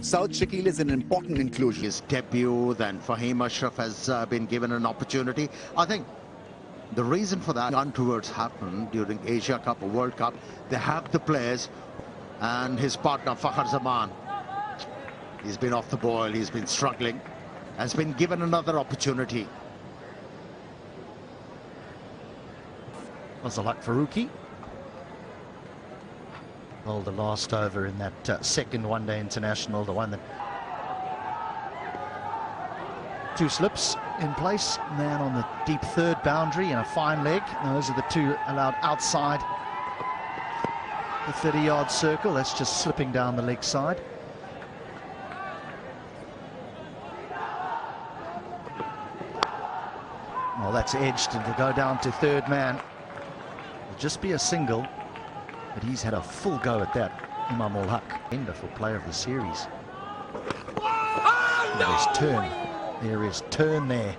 South Shakil is an important inclusion. His debut, then Fahim Ashraf has been given an opportunity. I think the reason for that untowards happened during Asia Cup or World Cup. They have the players, and his partner Fakhar Zaman, he's been off the boil, he's been struggling, has been given another opportunity. Fazalak Faruqi. Well, the last over in that second one-day international, the one that... Two slips in place, and then on the deep third boundary and a fine leg. Those are the two allowed outside the 30-yard circle. That's just slipping down the leg side. Well, that's edged and to go down to third man. It'll just be a single. But he's had a full go at that, Imam ul Haq. Wonderful player of the series. There's turn. There is turn there.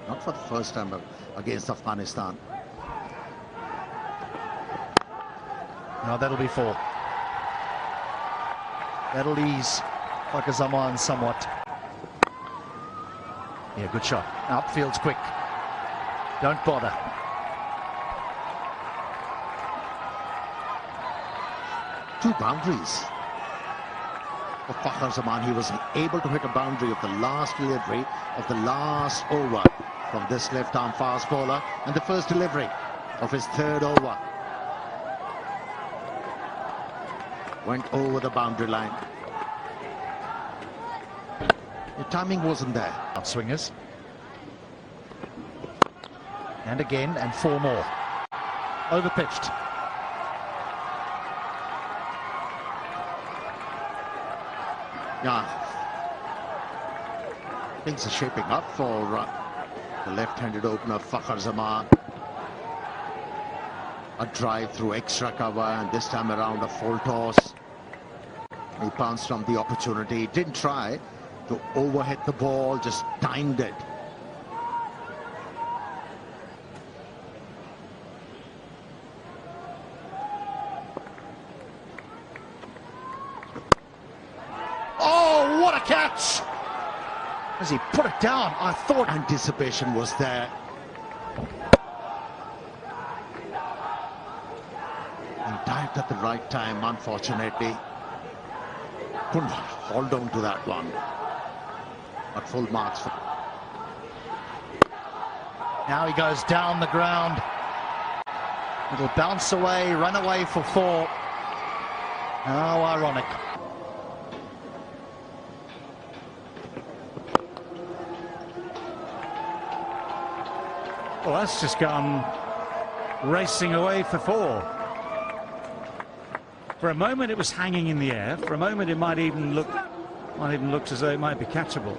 Not for the first time against Afghanistan. No, that'll be four. That'll ease Fakhar Zaman somewhat. Yeah, good shot. Outfield's quick. Don't bother. Two boundaries for Fakhar Zaman. He was able to hit a boundary of the last delivery of the last over from this left-arm fast bowler, and the first delivery of his third over went over the boundary line. The timing wasn't there. Outswingers. And again, and four more. Overpitched. Yeah, things are shaping up for the left-handed opener Fakhar Zaman. A drive through extra cover, and this time around a full toss. He pounced on the opportunity, didn't try to overhit the ball, just timed it. Oh, what a catch! As he put it down, I thought Anticipation was there. He dived at the right time, unfortunately. Couldn't hold on to that one. But full marks for... Now he goes down the ground. It'll bounce away, run away for four. How ironic. Well, that's just gone racing away for four. For a moment it was hanging in the air. For a moment it might even looked as though it might be catchable.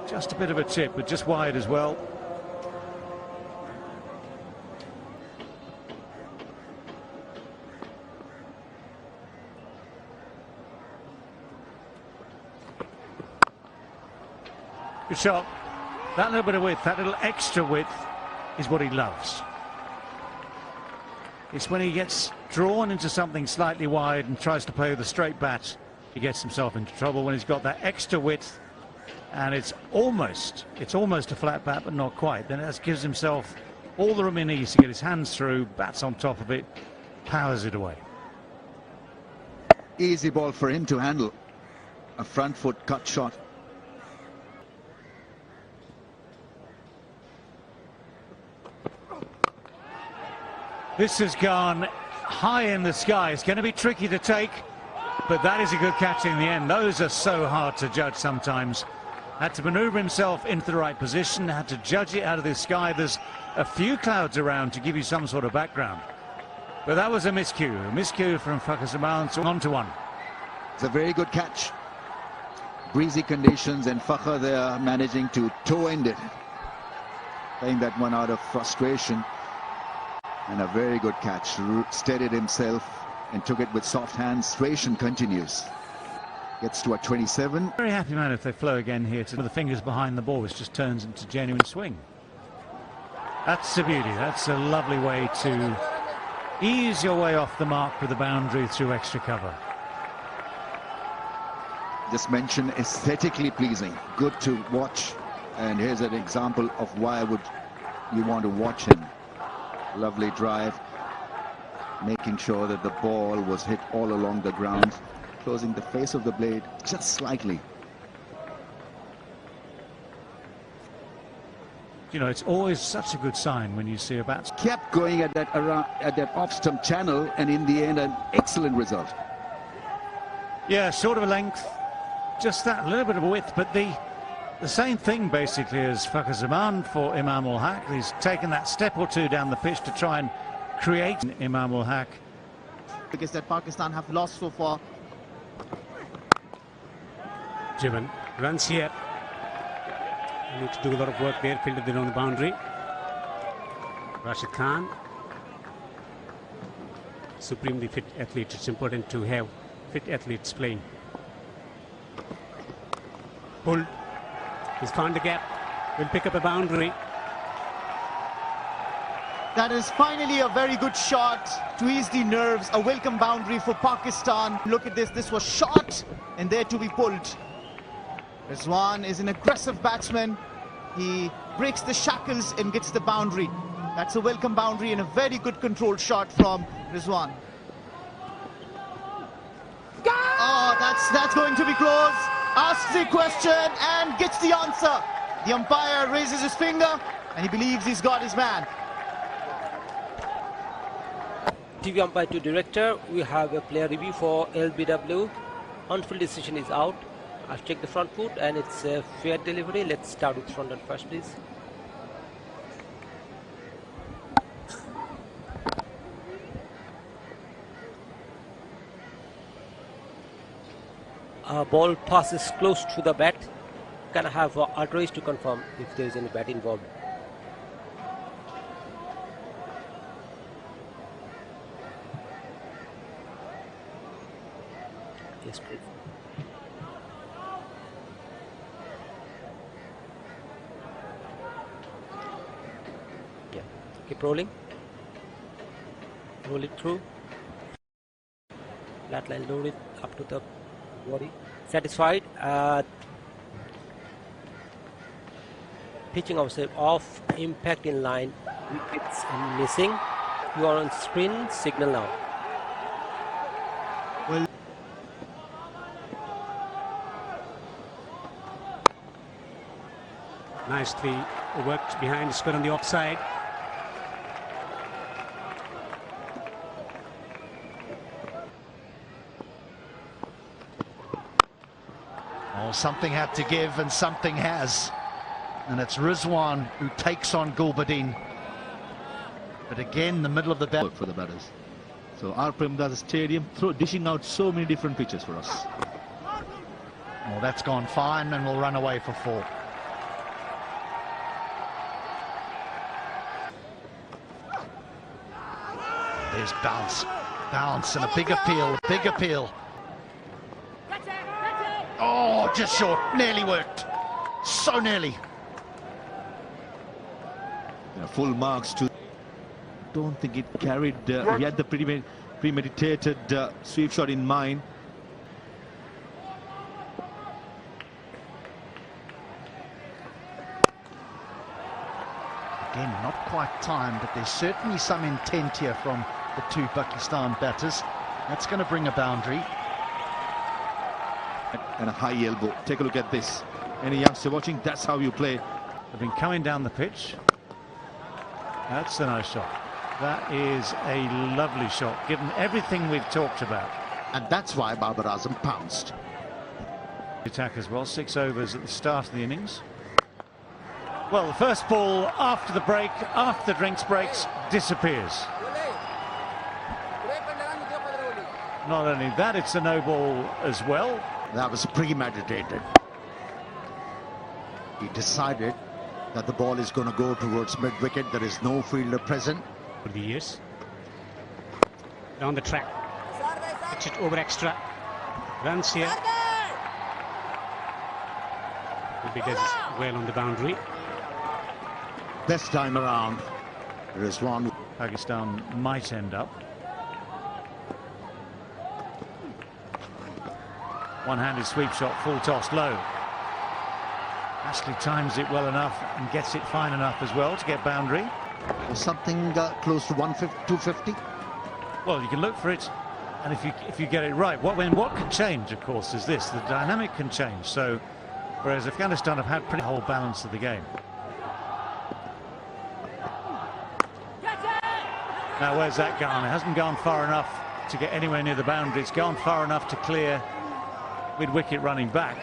Just a bit of a chip, but just wide as well. Good shot. That little bit of width, that little extra width is what he loves. It's when he gets drawn into something slightly wide and tries to play with a straight bat, he gets himself into trouble. When he's got that extra width and it's almost a flat bat, but not quite, then that gives himself all the room he needs to get his hands through, bats on top of it, powers it away. Easy ball for him to handle. A front foot cut shot. This has gone high in the sky. It's going to be tricky to take, but that is a good catch in the end. Those are so hard to judge sometimes. Had to maneuver himself into the right position, had to judge it out of the sky. There's a few clouds around to give you some sort of background. But that was a miscue from Fakhar Zaman, so on to one. It's a very good catch. Breezy conditions, and Fakhar there managing to toe end it. Playing that one out of frustration. And a very good catch. Steadied himself and took it with soft hands. Frustration continues. Gets to a 27. Very happy man if they flow again here to the fingers behind the ball, which just turns into genuine swing. That's the beauty. That's a lovely way to ease your way off the mark with the boundary through extra cover. just mentioned, aesthetically pleasing, good to watch. And here's an example of why would you want to watch him. Lovely drive, making sure that the ball was hit all along the ground, closing the face of the blade just slightly. You know, it's always such a good sign when you see a batsman. Kept going at that off-stump channel, and in the end, an excellent result. Yeah, sort of a length, just that little bit of a width, but the same thing basically as Fakhar Zaman for Imam ul Haq. He's taken that step or two down the pitch to try and create Imam ul Haq. Because that Pakistan have lost so far. Jivan runs here. Need to do a lot of work there, fielded it on the boundary. Rashid Khan, supremely fit athlete. It's important to have fit athletes playing. Pulled. He's found the gap. Will pick up a boundary. That is finally a very good shot to ease the nerves. A welcome boundary for Pakistan. Look at this. This was shot and there to be pulled. Rizwan is an aggressive batsman. He breaks the shackles and gets the boundary. That's a welcome boundary and a very good controlled shot from Rizwan. Oh, that's going to be close. Asks the question and gets the answer. The umpire raises his finger and he believes he's got his man. TV umpire to director, we have a player review for LBW. On-field decision is out. I'll check the front foot and it's a fair delivery. Let's start with front and first, please. Ball passes close to the bat. Can I have outrage to confirm if there is any bat involved? Yes, please. Yeah, keep rolling. Roll it through. Flat line, load it up to the body. Satisfied. Pitching ourselves off, impact in line, wickets missing. You are on screen, signal now. Well, Nicely worked behind, square on the offside. Oh, something had to give and something has. And it's Rizwan who takes on Gulbuddin. But again, the middle of the bat for the batters. So our Premdas Stadium dishing out so many different pitches for us. Well, that's gone fine and will run away for 4. There's bounce. Bounce and a big appeal, big appeal. Oh, just short, nearly worked. So nearly. Full marks to. Don't think it carried. He had the premeditated sweep shot in mind. Again, not quite timed, but there's certainly some intent here from the two Pakistan batters. That's going to bring a boundary. And a high elbow. Take a look at this. Any youngster watching, that's how you play. They've been coming down the pitch. That's a nice shot. That is a lovely shot, given everything we've talked about. And that's why Babar Azam pounced. Attack as well, 6 overs at the start of the innings. Well, the first ball after the break, after the drinks breaks, disappears. Not only that, it's a no ball as well. That was premeditated. He decided that the ball is going to go towards mid-wicket. There is no fielder present. For the years. Down the track. Pitch it over extra. Runs here. Will be does well on the boundary. This time around, there is one. Pakistan might end up. One-handed sweep shot, full toss low. Ashley times it well enough and gets it fine enough as well to get boundary. Or something close to 250. Well, you can look for it, and if you get it right, what can change, of course, is this: the dynamic can change. So, whereas Afghanistan have had pretty whole balance of the game. Now, where's that gone? It hasn't gone far enough to get anywhere near the boundary. It's gone far enough to clear with wicket running back.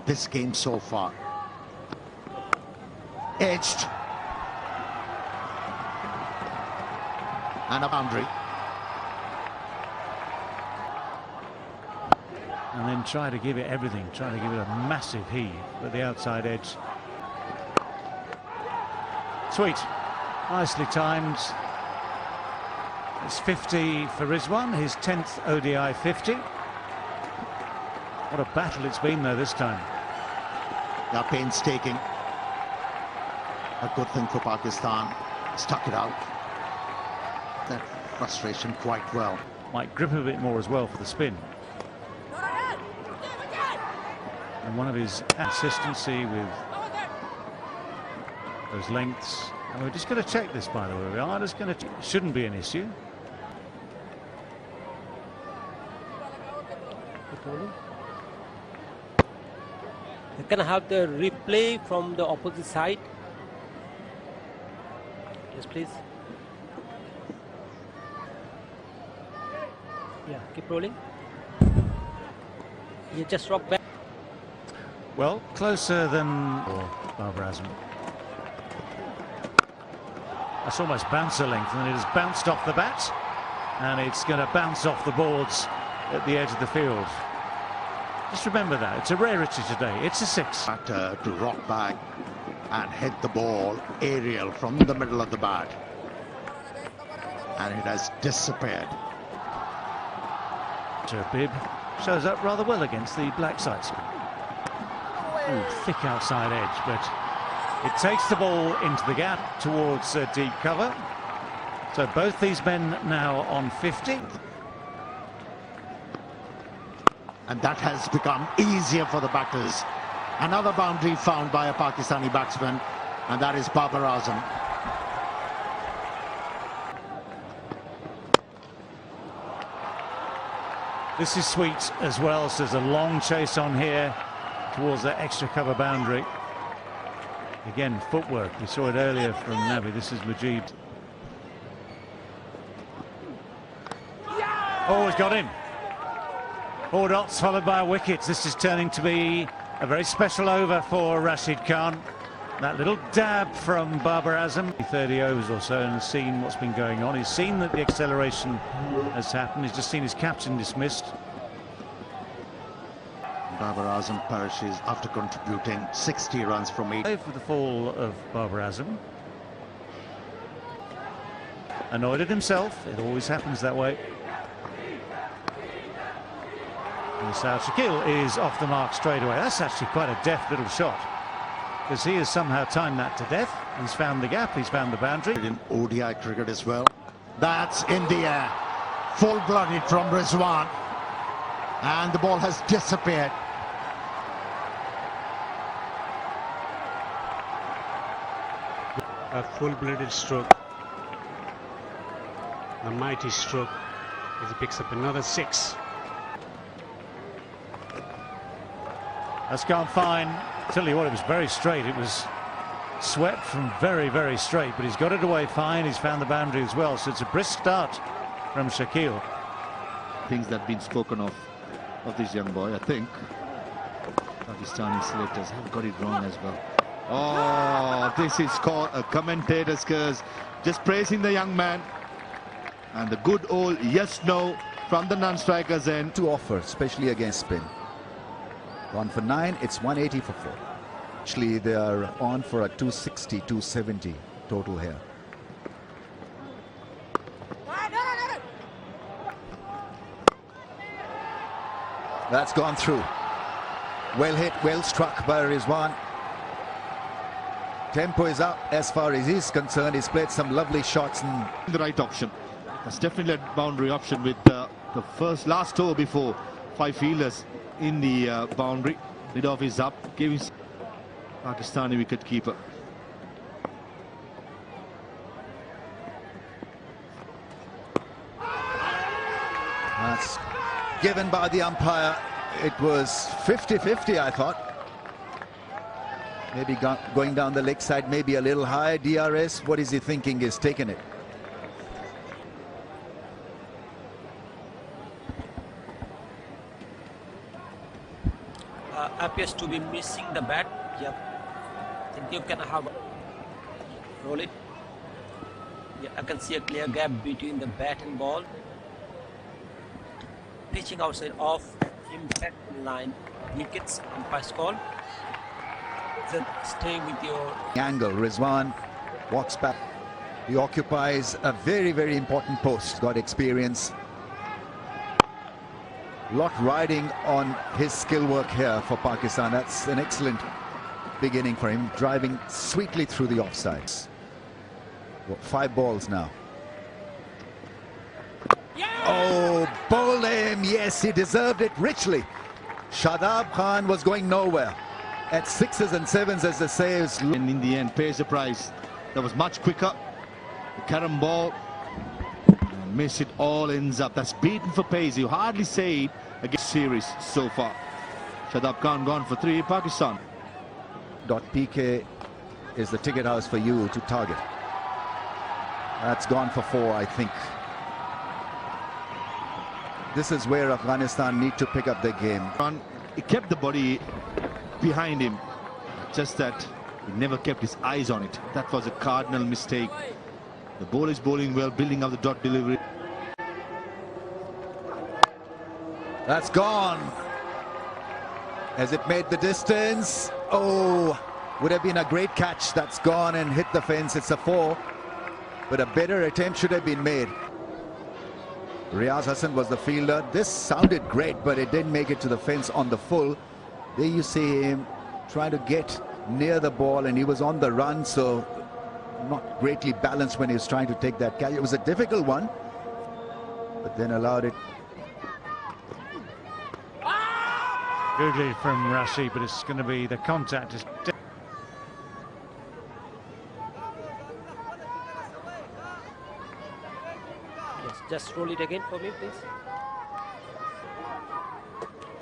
This game so far. Edged. And a boundary. And then try to give it everything, try to give it a massive heave at the outside edge. Sweet, nicely timed. It's 50 for Rizwan, his 10th ODI 50. What a battle it's been though this time. They are painstaking. A good thing for Pakistan. Stuck it out. That frustration quite well. Might grip a bit more as well for the spin. And one of his consistency with those lengths. And we're just going to check this, by the way. We are just going to. Shouldn't be an issue. You can have the replay from the opposite side. Yes, please. Yeah, keep rolling. You just rock back. Well, closer than Babar Azam. That's almost bouncer length, and it has bounced off the bat, and it's going to bounce off the boards at the edge of the field. Just remember that. It's a rarity today. It's a 6. To rock back and hit the ball aerial from the middle of the bat. And it has disappeared. Bib shows up rather well against the black side spin. Ooh, thick outside edge, but it takes the ball into the gap towards deep cover. So both these men now on 50. And that has become easier for the batters. Another boundary found by a Pakistani batsman, and that is Babar Azam. This is sweet as well, so there's a long chase on here towards that extra cover boundary. Again, footwork. We saw it earlier from Nabi. This is Mujib. Oh, he's got him. 4 dots followed by a wicket. This is turning to be a very special over for Rashid Khan. That little dab from Babar Azam. 30 overs or so, and has seen what's been going on. He's seen that the acceleration has happened. He's just seen his captain dismissed. Babar Azam perishes after contributing 60 runs from 8. For the fall of Babar Azam. Annoyed at himself. It always happens that way. And Saad Shakil is off the mark straight away. That's actually quite a deft little shot, because he has somehow timed that to death. He's found the gap, he's found the boundary. In ODI cricket as well. That's in the air. Full-blooded from Rizwan. And the ball has disappeared. A full-blooded stroke. A mighty stroke as he picks up another 6. That's gone fine. Tell you what, it was very straight. It was swept from very, very straight, but he's got it away fine. He's found the boundary as well, so it's a brisk start from Shakil. Things that have been spoken of this young boy, I think Pakistani selectors have got it wrong as well. Oh, this is called a commentator's curse. Just praising the young man. And the good old yes-no from the non-strikers end. To offer, especially against spin. Gone for 9, it's 180 for 4. Actually, they are on for a 260, 270 total here. That's gone through. Well hit, well struck by Rizwan. Tempo is up as far as he's concerned. He's played some lovely shots. And the right option. That's definitely a boundary option with the last over before 5 fielders in the boundary. Mid-off is up, giving Pakistani wicket keeper. That's given by the umpire. It was 50-50, I thought. Maybe going down the leg side, maybe a little high. DRS, what is he thinking? He's taken it. Appears to be missing the bat. Yep. I think you can have roll it. Yeah, I can see a clear gap between the bat and ball. Pitching outside off, impact line, wickets, umpire's call. So stay with your Angle. Rizwan walks back. He occupies a very, very important post. Got experience. Lot riding on his skill work here for Pakistan. That's an excellent beginning for him, driving sweetly through the offsides. 5 balls now. Oh, bowled him. Yes, he deserved it richly. Shadab Khan was going nowhere. At 6s and 7s, as they say. And in the end, pays the price. That was much quicker. The carom ball. Miss it, all ends up. That's beaten for pace. You hardly say it against series so far. Shadab Khan gone for 3. Pakistan. .PK is the ticket house for you to target. That's gone for 4, I think. This is where Afghanistan need to pick up their game. He kept the body behind him, just that he never kept his eyes on it. That was a cardinal mistake. The ball is bowling well, building up the dot delivery. That's gone. Has it made the distance? Oh, would have been a great catch. That's gone and hit the fence. It's a 4. But a better attempt should have been made. Riaz Hassan was the fielder. This sounded great, but it didn't make it to the fence on the full. There you see him trying to get near the ball, and he was on the run, so not greatly balanced when he was trying to take that catch. It was a difficult one, but then allowed it. Googly from Rashid, but it's going to be the contact is. Yes, just roll it again for me, please.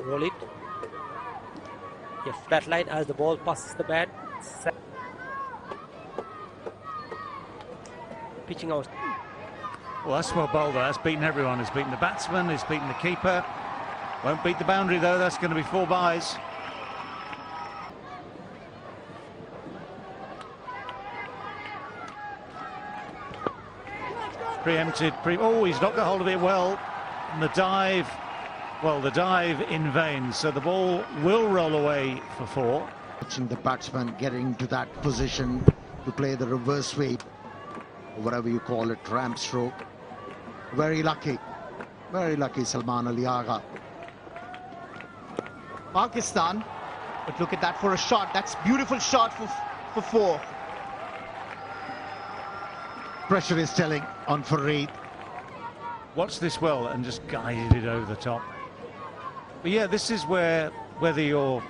Roll it. Yeah, flat line as the ball passes the bat. Pitching out. Well, that's well bowled. That's beaten everyone. It's beaten the batsman. It's beaten the keeper. Won't beat the boundary though. That's going to be 4 byes. Preempted. Oh, he's not got hold of it well. And the dive. Well, the dive in vain. So the ball will roll away for 4. Watching the batsman getting to that position to play the reverse sweep, whatever you call it, ramp stroke. Very lucky Salman Ali Agha. Pakistan, but look at that for a shot. That's beautiful shot for 4. Pressure is telling on Fareed. Watch this well and just guided it over the top. But yeah, this is where whether you're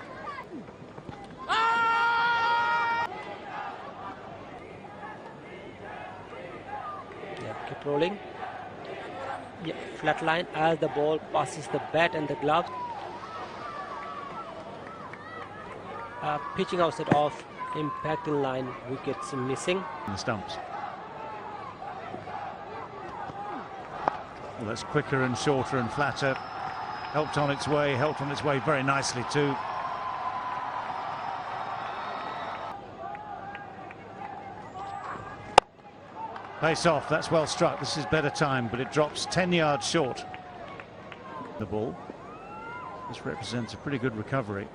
Yeah, keep rolling. Yeah, flat line as the ball passes the bat and the glove. Pitching outside off, impact in line, wickets missing. in the stumps. Well, that's quicker and shorter and flatter. Helped on its way very nicely too. Pace off, that's well struck. This is better time, but it drops 10 yards short. The ball. This represents a pretty good recovery.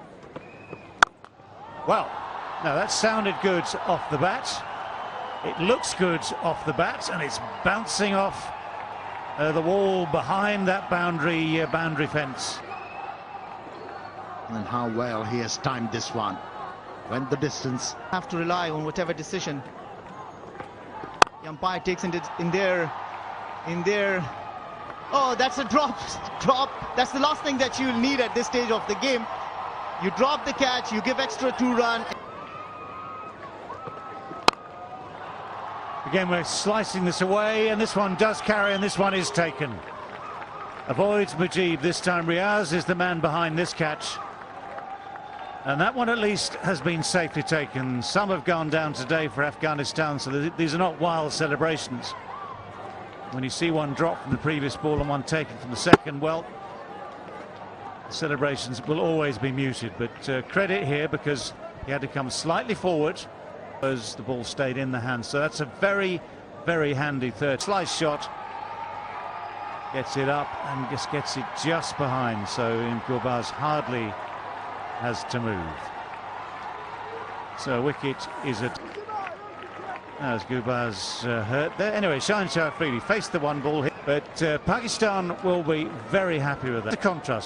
Well, now that sounded good off the bat. It looks good off the bat, and it's bouncing off the wall behind that boundary fence. And how well he has timed this one. Went the distance. Have to rely on whatever decision the umpire takes in their Oh, that's a drop. That's the last thing that you'll need at this stage of the game. You drop the catch, you give extra 2 run. Again, we're slicing this away, and this one does carry, and this one is taken. Avoids Mujib this time. Riaz is the man behind this catch. And that one at least has been safely taken. Some have gone down today for Afghanistan, so these are not wild celebrations. When you see one drop from the previous ball and one taken from the second, well, celebrations will always be muted. But credit here, because he had to come slightly forward as the ball stayed in the hand. So that's a very, very handy third slice shot. Gets it up and just gets it just behind. So Gurbaz hardly has to move. So wicket is at... As Gurbaz hurt there. Anyway, Shaheen Shah Afridi faced the one ball hit, but Pakistan will be very happy with that. The contrast.